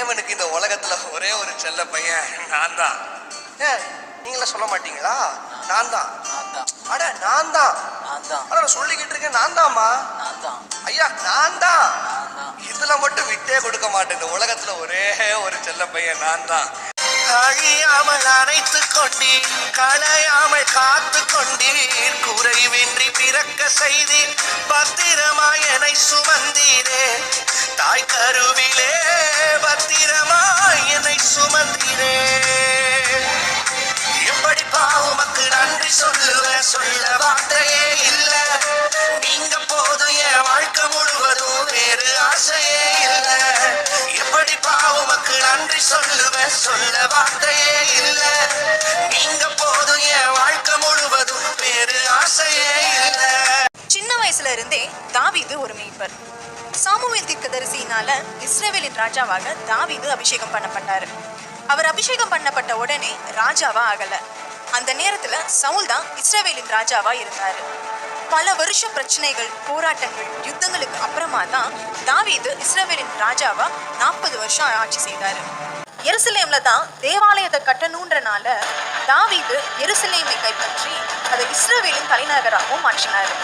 தேவனுக்கு இந்த உலகத்துல ஒரே ஒரு செல்ல பையன் நான் தான். நீங்கள சொல்ல மாட்டீங்களா? நான் தான். அட நான் தான். அட சொல்லிக்கிட்டு இருக்கேன் நான் தான்மா. ஐயா நான் தான். இதுல மட்டும் விட்டே கொடுக்க மாட்டேன். இந்த உலகத்துல ஒரே ஒரு செல்ல பையன் நான் தான். அழியாமல் அணைத்து கொண்டீர், களையாமல் காத்து கொண்டீர், குறைவின்றி பிறக்க செய்தீர், பத்திரமாய் என்னை சுமந்தீரே, தாய் கருவிலே பத்திரமாய் என்னை சுமந்தீரே. எப்படி பாவமக்கு நன்றி சொல்லுவேன், சொல்ல வார்த்தையே இல்ல. நீங்க போதும் என் வாழ்க்கை முழுவதும் வேறு ஆசையே இல்ல. எப்படி பாவமக்கு நன்றி சொல்லுவேன், சொல்ல வார்த்தையே இல்ல. நீங்க போதும் என் வாழ்க்கை முழுவதும் வேறு ஆசையே இல்ல. சின்ன வயசுல இருந்தே தாவீது ஒரு மேய்ப்பர். சாமுவேல் தீர்க்கதரிசியினால இஸ்ரவேலின் ராஜாவாக தாவீது அபிஷேகம் பண்ணப்பட்டாரு. அவர் அபிஷேகம் பண்ணப்பட்ட உடனே ராஜாவா ஆகல. அந்த நேரத்துல சவுல் தான் இஸ்ரவேலின் ராஜாவா இருந்தாரு. பல வருஷ பிரச்சனைகள், போராட்டங்கள், யுத்தங்களுக்கு அப்புறமா தான் தாவீது இஸ்ரவேலின் ராஜாவா 40 வருஷம் ஆட்சி செய்தாரு. எருசலேம்ல தான் தேவாலயத்தை கட்டணுன்றனால தாவீது எருசலேமை கைப்பற்றி அதை இஸ்ரவேலின் தலைநகராகவும் மாற்றினாரு.